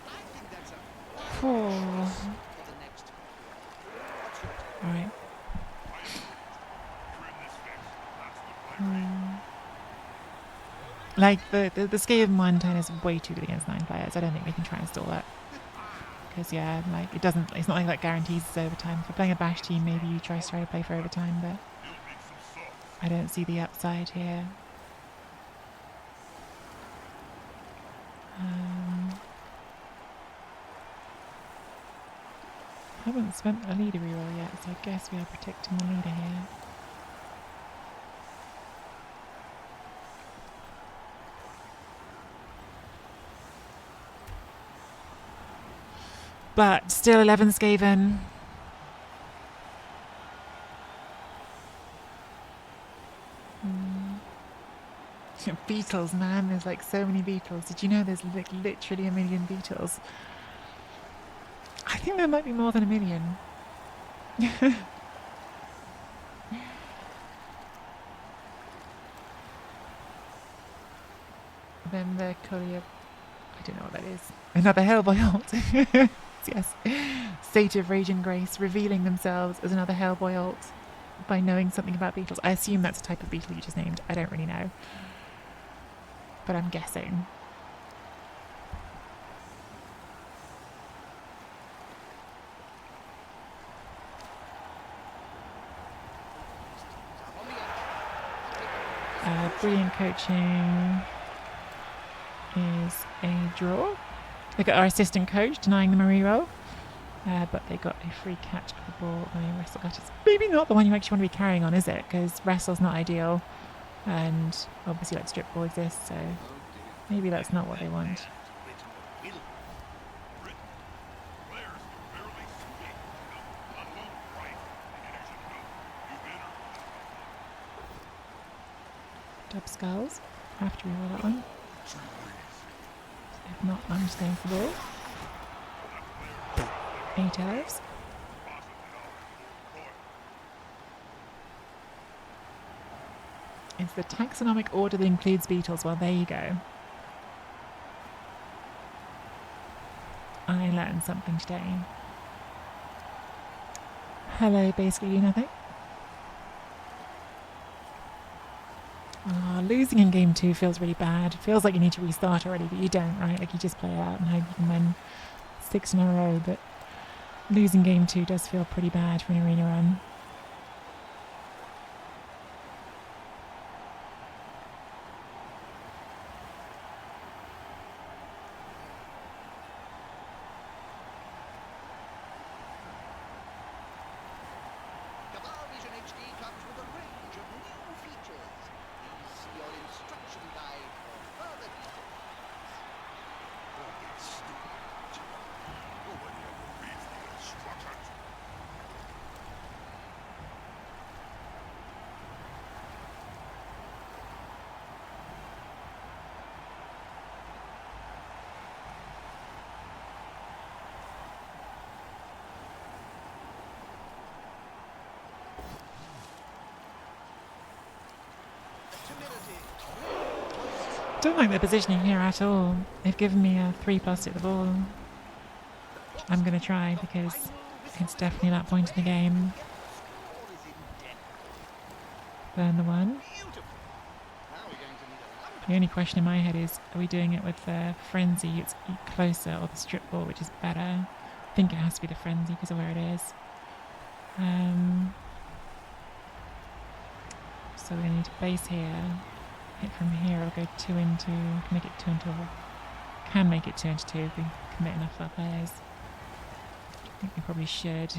I think that's a Four. for the next. What's your take? Alright. You're in this fix. That's what my Like the Skaven 1 turn is way too good against 9 players. I don't think we can try and stall it. Because yeah, like it's not like that guarantees it's overtime. If we're playing a bash team, maybe you try to play for overtime, but I don't see the upside here. Haven't spent a leader reroll yet, so I guess we are protecting the leader here. But still 11 Skaven. Beetles, man. There's like so many beetles. Did you know there's like literally a million beetles? I think there might be more than a million. Then the Courier. I don't know what that is. Another Hellboy ult. Yes. State of Rage and Grace revealing themselves as another Hellboy ult by knowing something about beetles. I assume that's a type of beetle you just named. I don't really know. But I'm guessing. Brilliant coaching is a draw. They got our assistant coach denying them a reroll. But they got a free catch of the ball by Wrestle. That is maybe not the one you actually want to be carrying on, is it? Because Wrestle's not ideal. And obviously like strip ball exists, so maybe that's not what they want. Dub skulls. Have to reroll that one. If not, I'm just going for the ball. 8 elves. It's the taxonomic order that includes beetles. Well, there you go. I learned something today. Hello, basically nothing. Oh, losing in game 2 feels really bad. It feels like you need to restart already, but you don't, right? Like you just play it out and hope you can win 6 in a row, but losing game 2 does feel pretty bad for an arena run. Don't like the positioning here at all. They've given me a 3+ at the ball. I'm going to try because it's definitely that point in the game. Burn the one. The only question in my head is, are we doing it with the Frenzy, it's closer, or the strip ball, which is better? I think it has to be the Frenzy because of where it is. So we're going to need to base here. Hit from here, I'll go 2 into, make it 2 into, can make it 2 into 2 if we commit enough of our players. I think we probably should.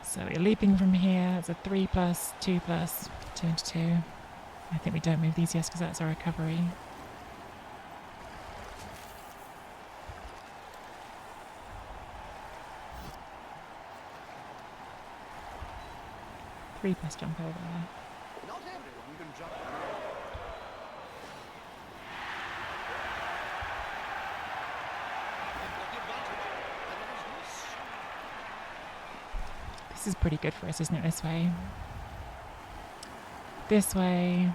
So we're leaping from here. It's a 3+, 2+, 2 into 2. I think we don't move these yes because that's our recovery. Three plus jump over there. Not everyone can jump. This is pretty good for us, isn't it, this way? This way,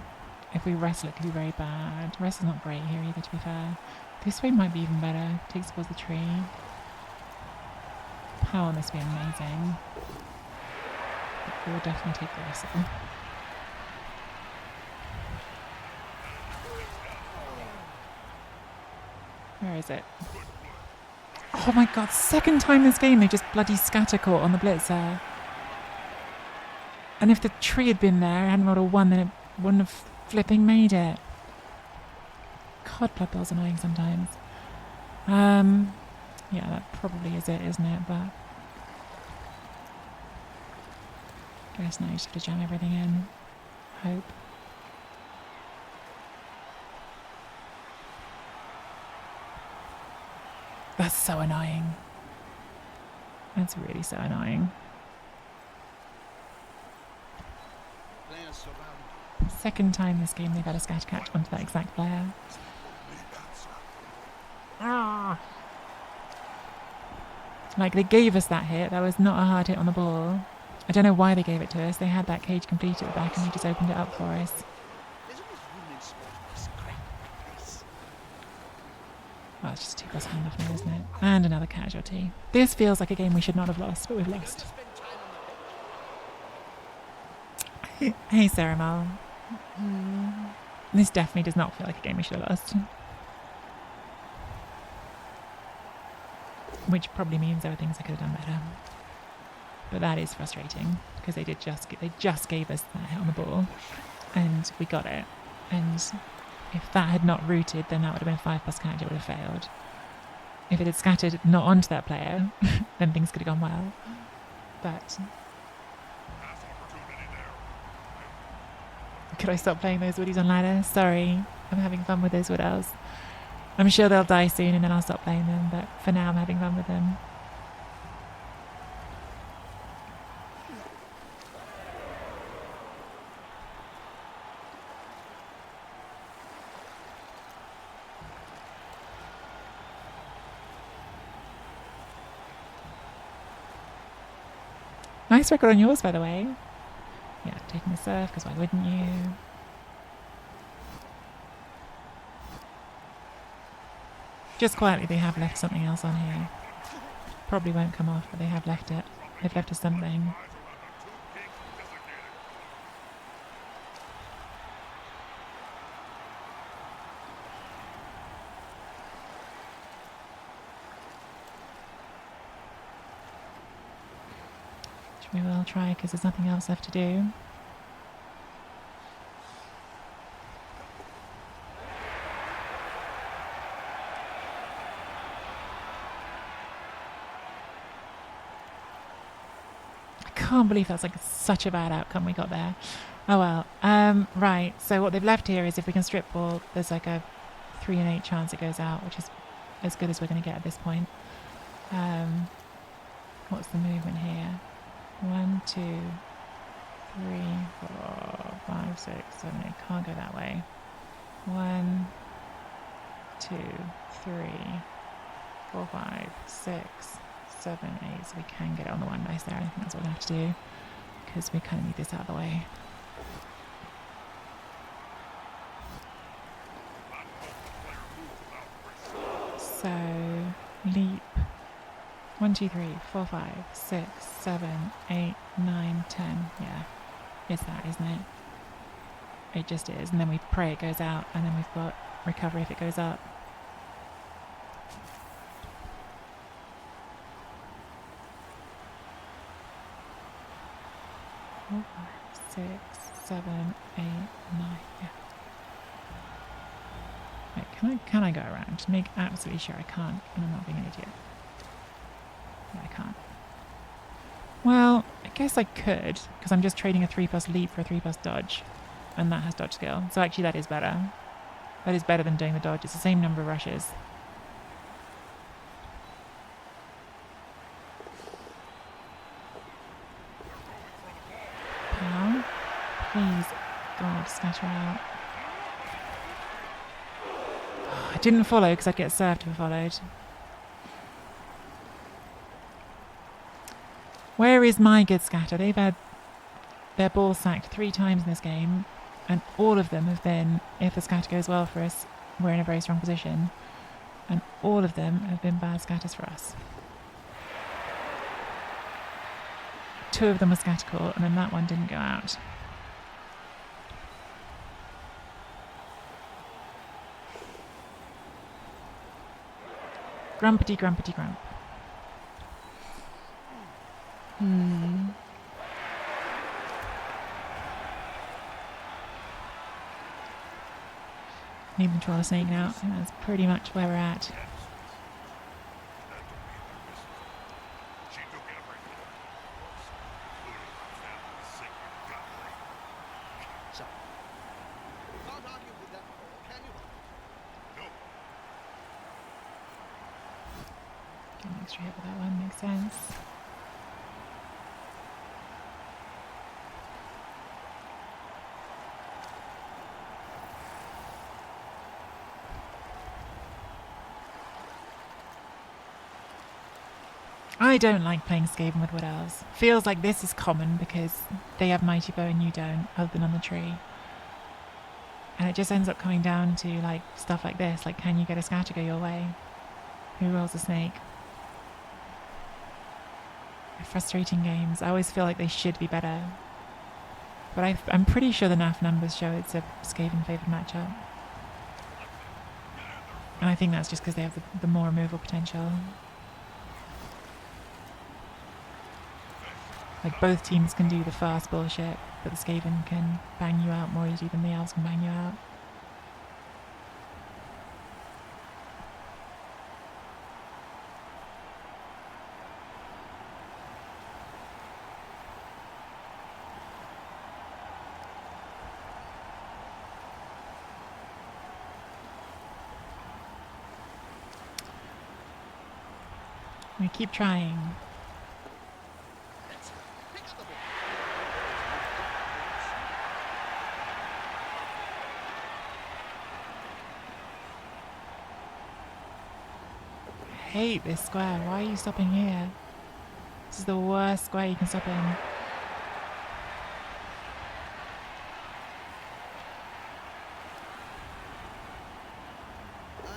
if we wrestle, it could be very bad. Wrestle's not great here either, to be fair. This way might be even better. Takes towards the tree. Power on this would be amazing. But we will definitely take the wrestle. Where is it? Oh my god, second time this game they just bloody scatter caught on the blitzer. And if the tree had been there, I hadn't rolled a 1, then it wouldn't have flipping made it. God, Blood Bowl's annoying sometimes. Yeah, that probably is it, isn't it? But I guess now you just have to jam everything in. Hope. That's so annoying. That's really so annoying. Players surround. Second time this game they've had a scatter catch onto that exact player. Ah! Like, they gave us that hit. That was not a hard hit on the ball. I don't know why they gave it to us. They had that cage complete at the back and they just opened it up for us. There's always room in sport for scrap like this. Well, it's just 2 plus handoff now, isn't it? And another casualty. This feels like a game we should not have lost, but we've lost. Spend time on the bench. Hey, Sarah Mal. This definitely does not feel like a game we should have lost. Which probably means there were things I could have done better. But that is frustrating because they just gave us that hit on the ball and we got it. And if that had not rooted, then that would have been a 5 plus catch. It would have failed. If it had scattered not onto that player, then things could have gone well. But could I stop playing those woodies on ladder? Sorry, I'm having fun with those wood elves. I'm sure they'll die soon and then I'll stop playing them, but for now I'm having fun with them. Nice record on yours, by the way. Yeah, taking the surf, because why wouldn't you? Just quietly, they have left something else on here. Probably won't come off, but they have left it. They've left us something. Which we will try, because there's nothing else left to do. I can't believe that's like such a bad outcome we got there. Oh well. Right, so what they've left here is if we can strip ball, there's like a 3 in 8 chance it goes out, which is as good as we're going to get at this point. What's the movement here? 1, 2, 3, 4, 5, 6, 7, 8. Can't go that way. 1, 2, 3, 4, 5, 6, 7, 8. So we can get it on the 1 dice there. I think that's what we have to do because we kind of need this out of the way. So leap. 1, 2, 3, 4, 5, 6, 7, 8, 9, 10. Yeah, it's that, isn't it? It just is. And then we pray it goes out, and then we've got recovery if it goes up. Four, 5, 6, 7, 8, 9. Yeah. Wait, can I go around? Just make absolutely sure I can't, and I'm not being an idiot. No, I can't. Well, I guess I could, because I'm just trading a 3 plus leap for a 3 plus dodge, and that has dodge skill. So actually that is better. That is better than doing the dodge. It's the same number of rushes. Pow. Please, God, scatter out. I didn't follow because I'd get served if I followed. Where is my good scatter? They've had their ball sacked 3 times in this game, and all of them have been, if the scatter goes well for us, we're in a very strong position. And all of them have been bad scatters for us. 2 of them were scatter caught, and then that one didn't go out. Grumpety, grumpety, grump. Need them to roll a snake now. I think that's pretty much where we're at. That don't mean they're missing. She took everything, including my family sacred godly. So, you can't argue with that call, can you? No, Get an extra hit with that one, makes sense. I don't like playing Skaven with Wood Elves. Feels like this is common because they have Mighty Bow and you don't, other than on the tree. And it just ends up coming down to like stuff like this, like can you get a scatter go your way? Who rolls a snake? Frustrating games. I always feel like they should be better. But I'm pretty sure the NAF numbers show it's a Skaven favoured matchup. And I think that's just because they have the more removal potential. Like both teams can do the fast bullshit, but the Skaven can bang you out more easily than the Elves can bang you out. We keep trying. Let's pick up the ball. I hate this square. Why are you stopping here? This is the worst square you can stop in. I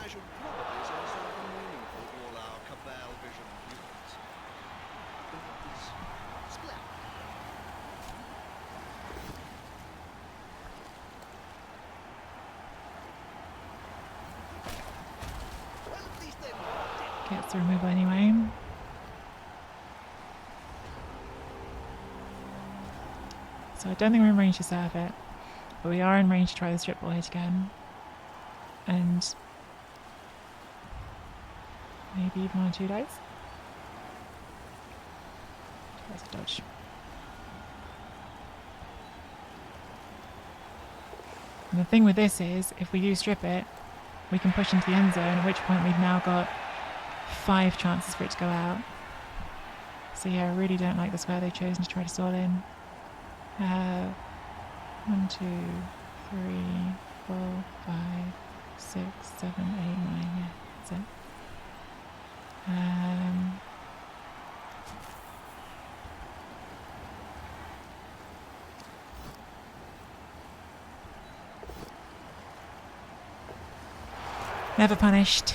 should probably say something meaningful to all our Cabal Vision units. Splat. Well, at least they're not dead. Gets the removal anyway. So I don't think we're in range to serve it, but we are in range to try the strip ball hit again. And maybe even on 2 dice. That's a dodge. And the thing with this is, if we do strip it, we can push into the end zone, at which point we've now got 5 chances for it to go out. So yeah, I really don't like the square they've chosen to try to stall in. 1, 2, 3, 4, 5, 6, 7, 8, 9. Yeah, that's it. Never punished.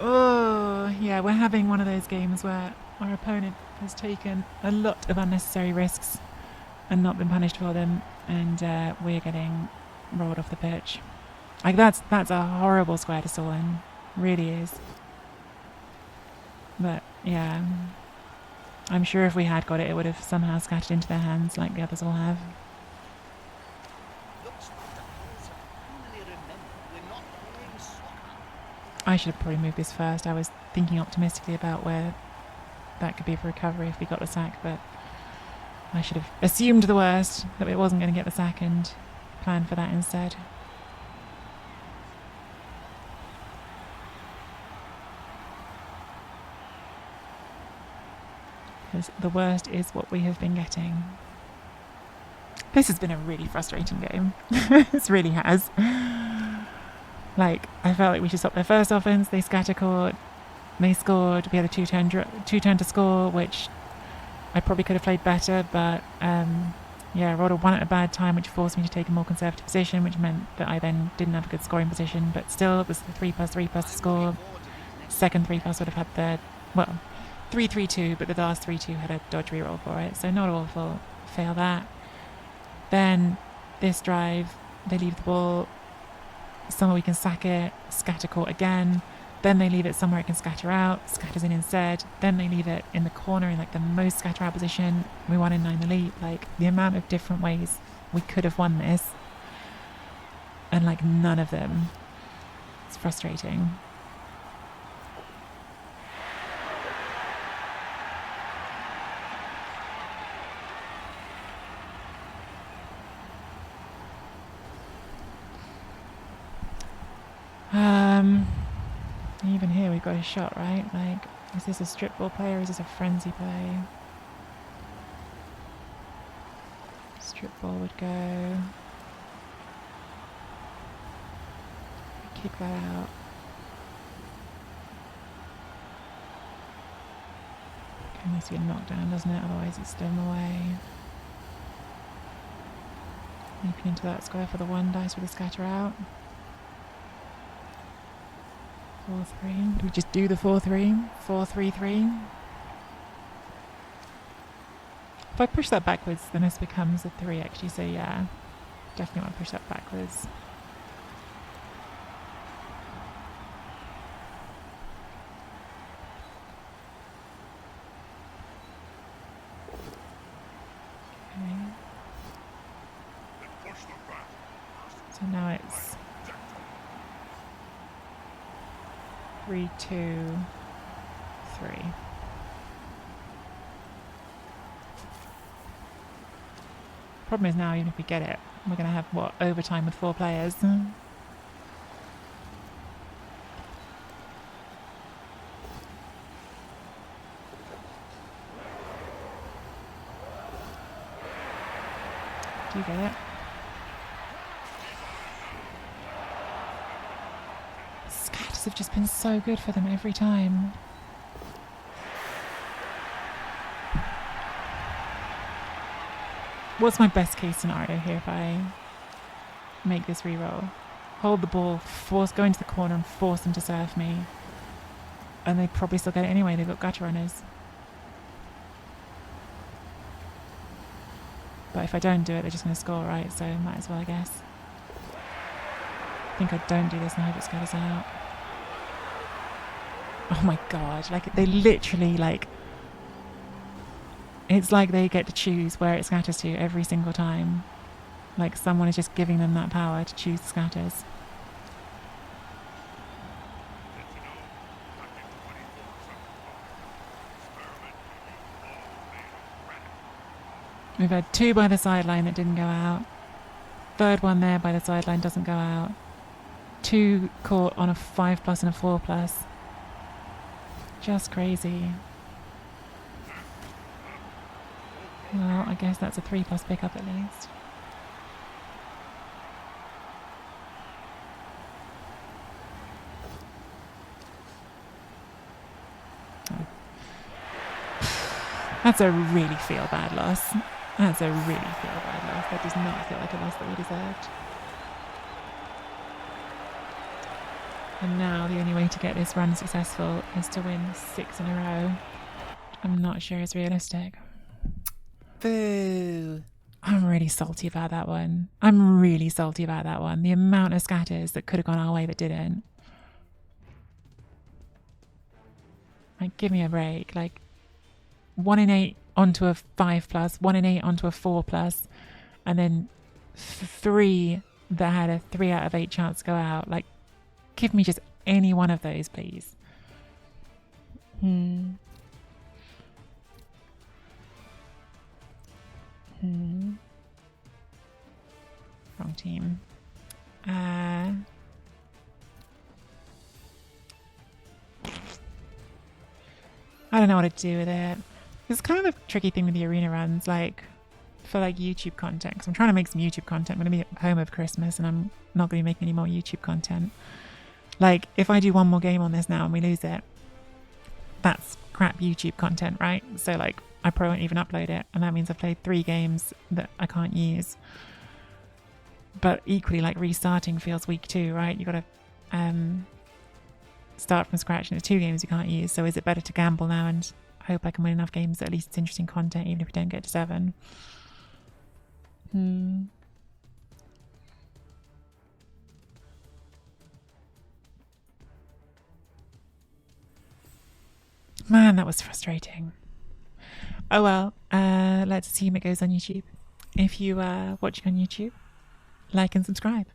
Oh, yeah, we're having one of those games where our opponent has taken a lot of unnecessary risks and not been punished for them, and we're getting rolled off the pitch. Like that's a horrible square to stall in, really is. But yeah, I'm sure if we had got it, it would have somehow scattered into their hands like the others all have. Looks like the Hulls have only remembered we're not playing soccer. I should have probably moved this first. I was thinking optimistically about where that could be for recovery if we got the sack, but I should have assumed the worst, that it wasn't going to get the sack and planned for that instead. Because the worst is what we have been getting. This has been a really frustrating game. This really has. Like, I felt like we should stop their first offense. They scatter caught. They scored. We had a two-turn to score, which I probably could have played better, but yeah, I rolled a 1 at a bad time, which forced me to take a more conservative position, which meant that I then didn't have a good scoring position. But still, it was the 3+3+ to score. Second 3+ would have had the, well, 3-3-2, but the last 3-2 had a dodge reroll for it, so not awful. Fail that. Then this drive, they leave the ball somewhere we can sack it, scatter court again. Then they leave it somewhere it can scatter out, scatters in instead. Then they leave it in the corner in like the most scatter out position. We won in 9 elite. Like the amount of different ways we could have won this, and like none of them. It's frustrating. Even here we've got a shot, right? Like, is this a strip ball play or is this a frenzy play? Strip ball would go. Kick that out. Okay, needs to be a knockdown, doesn't it? Otherwise it's still in the way. Leaping into that square for the 1 dice with a scatter out. 4-3. Do we just do the 4-3? 4-3-3. If I push that backwards, then this becomes a 3 actually, so yeah. Definitely want to push that backwards. Okay. Then push them back. So now it's 3, 2, 3. Problem is now, even if we get it, we're going to have, what, overtime with 4 players. Do you get it? Scatters have just been so good for them every time. What's my best case scenario here if I make this reroll? Hold the ball, go into the corner and force them to serve me. And they probably still get it anyway, they've got gutter runners. But if I don't do it, they're just going to score, right? So might as well, I guess. I think I don't do this and I hope it scatters out. Oh my god, like they literally like... It's like they get to choose where it scatters to every single time. Like someone is just giving them that power to choose the scatters. We've had 2 by the sideline that didn't go out. 3rd one there by the sideline doesn't go out. 2 caught on a 5+ and a 4+. Just crazy. Well, I guess that's a 3+ pickup at least. Oh. That's a really feel bad loss. That's a really feel bad loss. That does not feel like a loss that we deserved. And now the only way to get this run successful is to win 6 in a row. I'm not sure it's realistic. Boo! I'm really salty about that one. I'm really salty about that one. The amount of scatters that could have gone our way that didn't. Like, give me a break. Like, 1 in 8 onto a 5+, 1 in 8 onto a 4+, and then 3 that had a 3 out of 8 chance to go out. Like, give me just any one of those, please. Wrong team. I don't know what to do with it. It's kind of a tricky thing with the arena runs, like for like YouTube content, because I'm trying to make some YouTube content. I'm going to be at home over Christmas and I'm not going to be making any more YouTube content. Like, if I do one more game on this now and we lose it, that's crap YouTube content, right? So like I probably won't even upload it, and that means I've played 3 games that I can't use. But equally, like restarting feels weak too, right? You got to start from scratch, and it's 2 games you can't use. So is it better to gamble now and hope I can win enough games that at least it's interesting content, even if we don't get to 7? Man, that was frustrating. Oh well, let's assume it goes on YouTube. If you are watching on YouTube, like and subscribe.